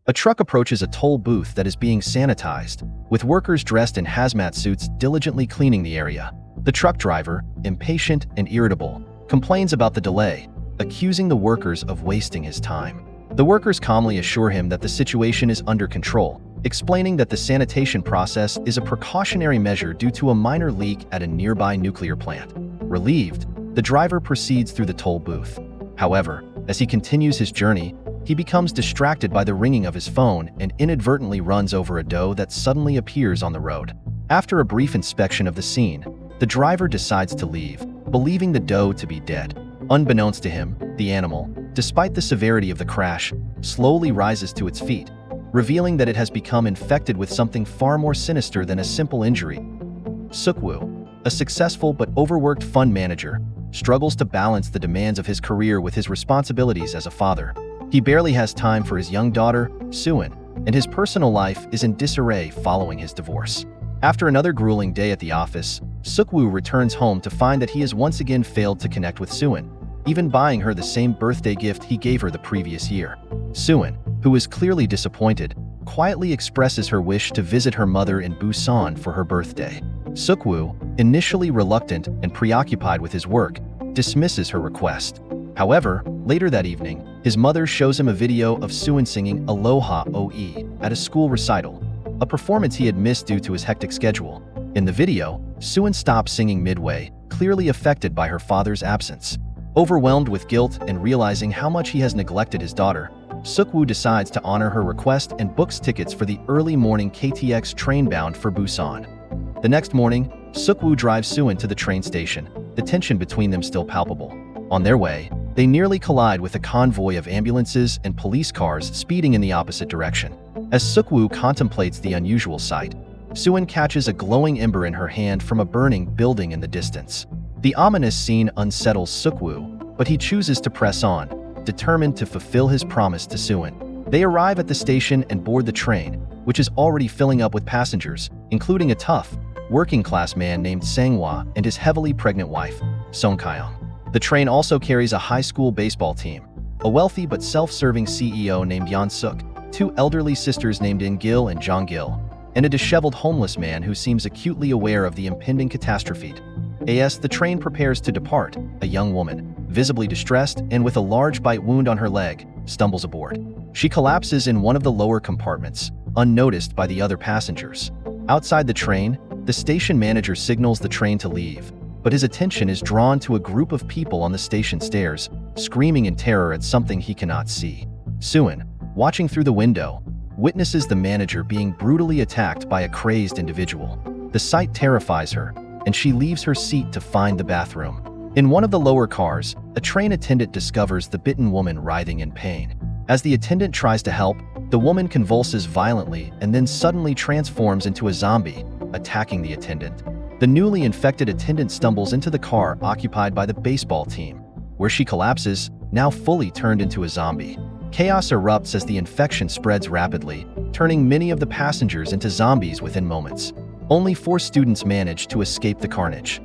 A truck approaches a toll booth that is being sanitized, with workers dressed in hazmat suits diligently cleaning the area. The truck driver, impatient and irritable, complains about the delay, accusing the workers of wasting his time. The workers calmly assure him that the situation is under control, explaining that the sanitation process is a precautionary measure due to a minor leak at a nearby nuclear plant. Relieved, the driver proceeds through the toll booth. However, as he continues his journey, he becomes distracted by the ringing of his phone and inadvertently runs over a doe that suddenly appears on the road. After a brief inspection of the scene, the driver decides to leave, believing the doe to be dead. Unbeknownst to him, the animal, despite the severity of the crash, slowly rises to its feet, revealing that it has become infected with something far more sinister than a simple injury. Suk-woo, a successful but overworked fund manager, struggles to balance the demands of his career with his responsibilities as a father. He barely has time for his young daughter, Suin, and his personal life is in disarray following his divorce. After another grueling day at the office, Suk-woo returns home to find that he has once again failed to connect with Suin, even buying her the same birthday gift he gave her the previous year. Suin, who is clearly disappointed, quietly expresses her wish to visit her mother in Busan for her birthday. Suk-woo, initially reluctant and preoccupied with his work, dismisses her request. However, later that evening, his mother shows him a video of Suin singing Aloha OE at a school recital, a performance he had missed due to his hectic schedule. In the video, Suin stops singing midway, clearly affected by her father's absence. Overwhelmed with guilt and realizing how much he has neglected his daughter, Suk-woo decides to honor her request and books tickets for the early morning KTX train bound for Busan. The next morning, Suk-woo drives Suin to the train station, the tension between them still palpable. On their way, they nearly collide with a convoy of ambulances and police cars speeding in the opposite direction. As Suk-woo contemplates the unusual sight, Suin catches a glowing ember in her hand from a burning building in the distance. The ominous scene unsettles Suk-woo, but he chooses to press on, determined to fulfill his promise to Suin. They arrive at the station and board the train, which is already filling up with passengers, including a tough, working-class man named Sang-hwa and his heavily pregnant wife, Song-kyung. The train also carries a high school baseball team, a wealthy but self-serving CEO named Yeon-suk, two elderly sisters named In-gil and Jong-gil, and a disheveled homeless man who seems acutely aware of the impending catastrophe. As the train prepares to depart, a young woman, visibly distressed and with a large bite wound on her leg, stumbles aboard. She collapses in one of the lower compartments, unnoticed by the other passengers. Outside the train, the station manager signals the train to leave, but his attention is drawn to a group of people on the station stairs, screaming in terror at something he cannot see. Suin, watching through the window, witnesses the manager being brutally attacked by a crazed individual. The sight terrifies her, and she leaves her seat to find the bathroom. In one of the lower cars, a train attendant discovers the bitten woman writhing in pain. As the attendant tries to help, the woman convulses violently and then suddenly transforms into a zombie, attacking the attendant. The newly infected attendant stumbles into the car occupied by the baseball team, where she collapses, now fully turned into a zombie. Chaos erupts as the infection spreads rapidly, turning many of the passengers into zombies within moments. Only 4 students manage to escape the carnage.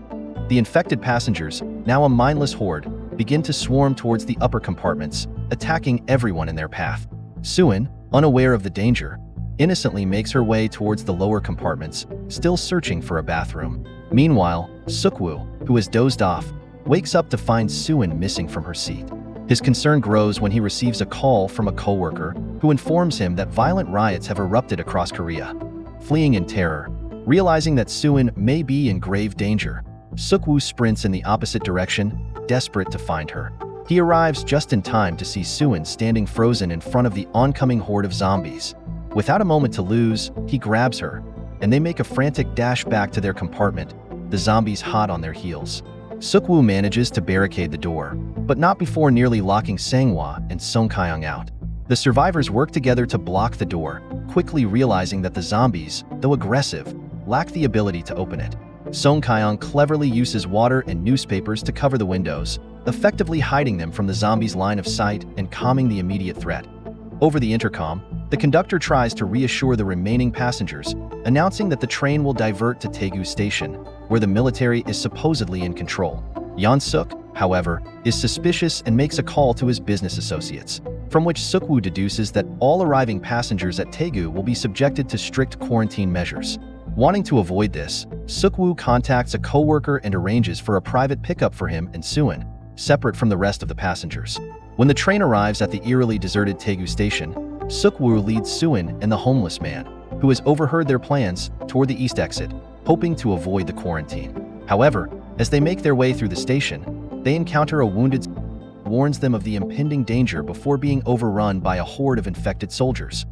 The infected passengers, now a mindless horde, begin to swarm towards the upper compartments, attacking everyone in their path. Suin, unaware of the danger, innocently makes her way towards the lower compartments, still searching for a bathroom. Meanwhile, Suk-woo, who has dozed off, wakes up to find Suin missing from her seat. His concern grows when he receives a call from a coworker who informs him that violent riots have erupted across Korea. Fleeing in terror, realizing that Suin may be in grave danger, Suk-woo sprints in the opposite direction, desperate to find her. He arrives just in time to see Suin standing frozen in front of the oncoming horde of zombies. Without a moment to lose, he grabs her, and they make a frantic dash back to their compartment, the zombies hot on their heels. Suk-woo manages to barricade the door, but not before nearly locking Sang-hwa and Song-kyung out. The survivors work together to block the door, quickly realizing that the zombies, though aggressive, lack the ability to open it. Song-kyung cleverly uses water and newspapers to cover the windows, effectively hiding them from the zombies' line of sight and calming the immediate threat. Over the intercom, the conductor tries to reassure the remaining passengers, announcing that the train will divert to Daegu Station, where the military is supposedly in control. Yeon-suk, however, is suspicious and makes a call to his business associates. from which Sukwu deduces that all arriving passengers at Daegu will be subjected to strict quarantine measures. Wanting to avoid this, Sukwu contacts a co-worker and arranges for a private pickup for him and Suin, separate from the rest of the passengers. When the train arrives at the eerily deserted Daegu station, Sukwu leads Suin and the homeless man, who has overheard their plans, toward the east exit, hoping to avoid the quarantine. However, as they make their way through the station, they encounter a wounded warns them of the impending danger before being overrun by a horde of infected soldiers.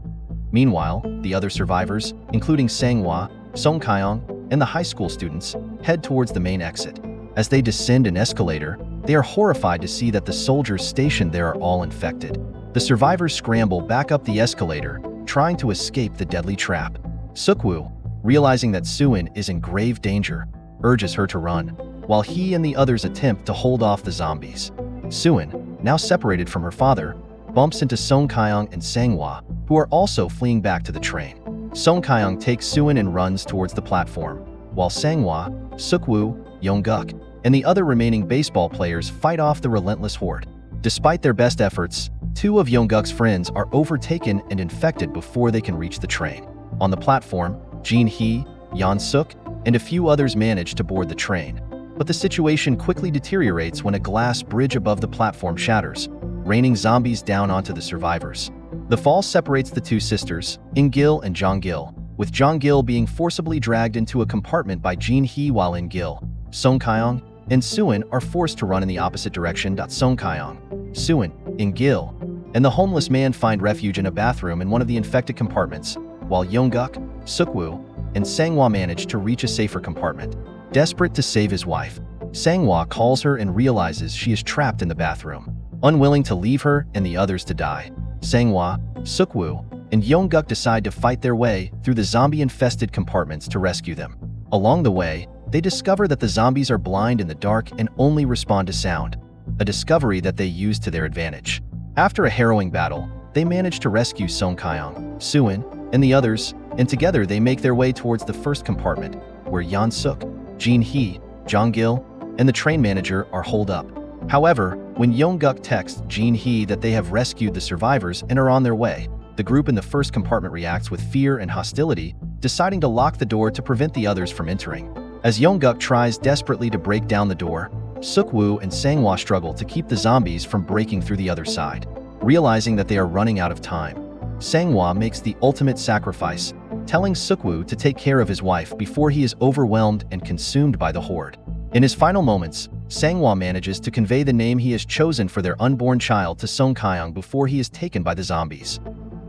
Meanwhile, the other survivors, including Sanghwa, Song Kyung, and the high school students, head towards the main exit. As they descend an escalator, they are horrified to see that the soldiers stationed there are all infected. The survivors scramble back up the escalator, trying to escape the deadly trap. Sukwu, realizing that Suin is in grave danger, urges her to run, while he and the others attempt to hold off the zombies. Suin, now separated from her father, bumps into Song Kyung and Sanghwa, who are also fleeing back to the train. Song Kyung takes Suin and runs towards the platform, while Sanghwa, Sukwu, Yongguk, and the other remaining baseball players fight off the relentless horde. Despite their best efforts, two of Yongguk's friends are overtaken and infected before they can reach the train. On the platform, Jin-hee, Yeon-suk, and a few others manage to board the train. But the situation quickly deteriorates when a glass bridge above the platform shatters, raining zombies down onto the survivors. The fall separates the two sisters, In-gil and Jong-gil, with Jong-gil being forcibly dragged into a compartment by Jin-hee while In-gil, Song Kyung, and Suin are forced to run in the opposite direction. Song Kyung, Suin, In-gil, and the homeless man find refuge in a bathroom in one of the infected compartments, while Yongguk, Sukwu, and Sanghwa manage to reach a safer compartment. Desperate to save his wife, Sanghwa calls her and realizes she is trapped in the bathroom. Unwilling to leave her and the others to die, Sanghwa, Sukwu, and Yongguk decide to fight their way through the zombie-infested compartments to rescue them. Along the way, they discover that the zombies are blind in the dark and only respond to sound, a discovery that they use to their advantage. After a harrowing battle, they manage to rescue Song Kyung, Suin, and the others, and together they make their way towards the first compartment, where Yeon-suk, Jin-hee, Jong-gil, and the train manager are holed up. However, when Yongguk texts Jin-hee that they have rescued the survivors and are on their way, the group in the first compartment reacts with fear and hostility, deciding to lock the door to prevent the others from entering. As Yongguk tries desperately to break down the door, Sukwu and Sanghwa struggle to keep the zombies from breaking through the other side. Realizing that they are running out of time, Sanghwa makes the ultimate sacrifice, telling Sukwu to take care of his wife before he is overwhelmed and consumed by the horde. In his final moments, Sanghwa manages to convey the name he has chosen for their unborn child to Song Kyung before he is taken by the zombies.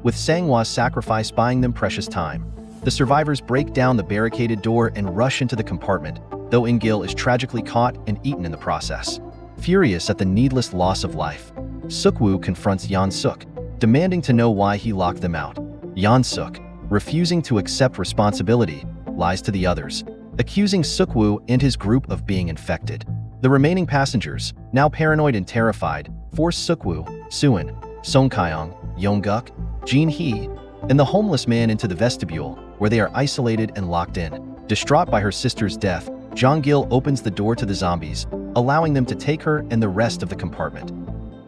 With Sanghwa's sacrifice buying them precious time, the survivors break down the barricaded door and rush into the compartment, though In-gil is tragically caught and eaten in the process. Furious at the needless loss of life, Sukwu confronts Yeon-suk, demanding to know why he locked them out. Yeon-suk, refusing to accept responsibility, lies to the others, accusing Sukwu and his group of being infected. The remaining passengers, now paranoid and terrified, force Sukwu, Suin, Song Kyung, Yongguk, Jin-hee, and the homeless man into the vestibule, where they are isolated and locked in. Distraught by her sister's death, Jong-gil opens the door to the zombies, allowing them to take her and the rest of the compartment.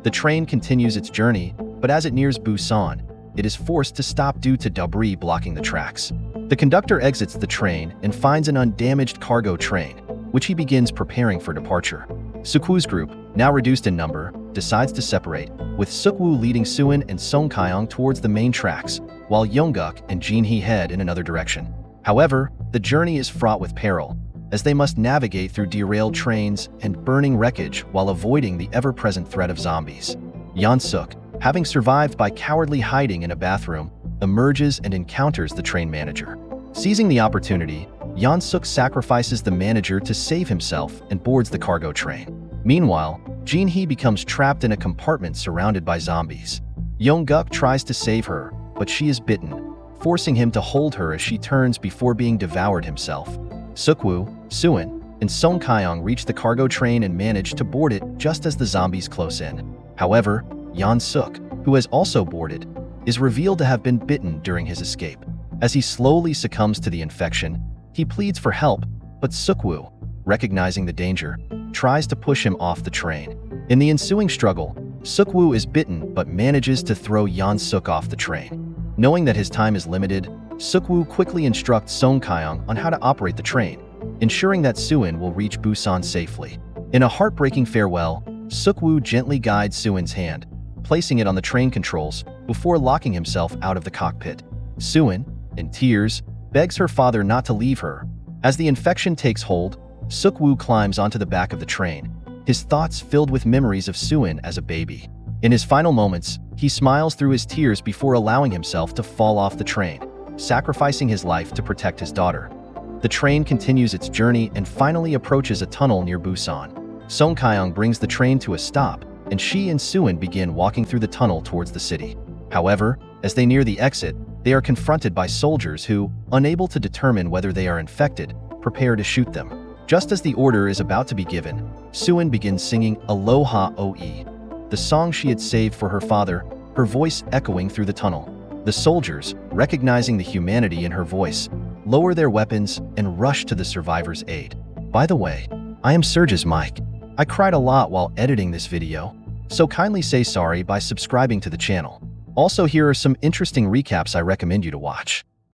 The train continues its journey, but as it nears Busan, it is forced to stop due to debris blocking the tracks. The conductor exits the train and finds an undamaged cargo train, which he begins preparing for departure. Sukwu's group, now reduced in number, decides to separate, with Sukwu leading Suin and Song Kyung towards the main tracks, while Yongguk and Jin-hee head in another direction. However, the journey is fraught with peril, as they must navigate through derailed trains and burning wreckage while avoiding the ever-present threat of zombies. Yeon-suk, having survived by cowardly hiding in a bathroom, emerges and encounters the train manager. Seizing the opportunity, Yeon-suk sacrifices the manager to save himself and boards the cargo train. Meanwhile, Jin-hee becomes trapped in a compartment surrounded by zombies. Yongguk tries to save her, but she is bitten, forcing him to hold her as she turns before being devoured himself. Sukwu, Suin, and Song Kyung reach the cargo train and manage to board it just as the zombies close in. However, Yeon-suk, who has also boarded, is revealed to have been bitten during his escape. As he slowly succumbs to the infection, he pleads for help, but Sukwu, recognizing the danger, tries to push him off the train. In the ensuing struggle, Suk-woo is bitten but manages to throw Yeon-suk off the train. Knowing that his time is limited, Suk-woo quickly instructs Song Kyung on how to operate the train, ensuring that Soo-in will reach Busan safely. In a heartbreaking farewell, Suk-woo gently guides Soo-in's hand, placing it on the train controls before locking himself out of the cockpit. Soo-in, in tears, begs her father not to leave her. As the infection takes hold, Suk-woo climbs onto the back of the train, his thoughts filled with memories of Soo-in as a baby. In his final moments, he smiles through his tears before allowing himself to fall off the train, sacrificing his life to protect his daughter. The train continues its journey and finally approaches a tunnel near Busan. Song Kyung brings the train to a stop, and she and Soo-in begin walking through the tunnel towards the city. However, as they near the exit, they are confronted by soldiers who, unable to determine whether they are infected, prepare to shoot them. Just as the order is about to be given, Soo-in begins singing Aloha Oe, the song she had saved for her father, her voice echoing through the tunnel. The soldiers, recognizing the humanity in her voice, lower their weapons and rush to the survivors' aid. By the way, I am Serge's Mike. I cried a lot while editing this video, so kindly say sorry by subscribing to the channel. Also, here are some interesting recaps I recommend you to watch.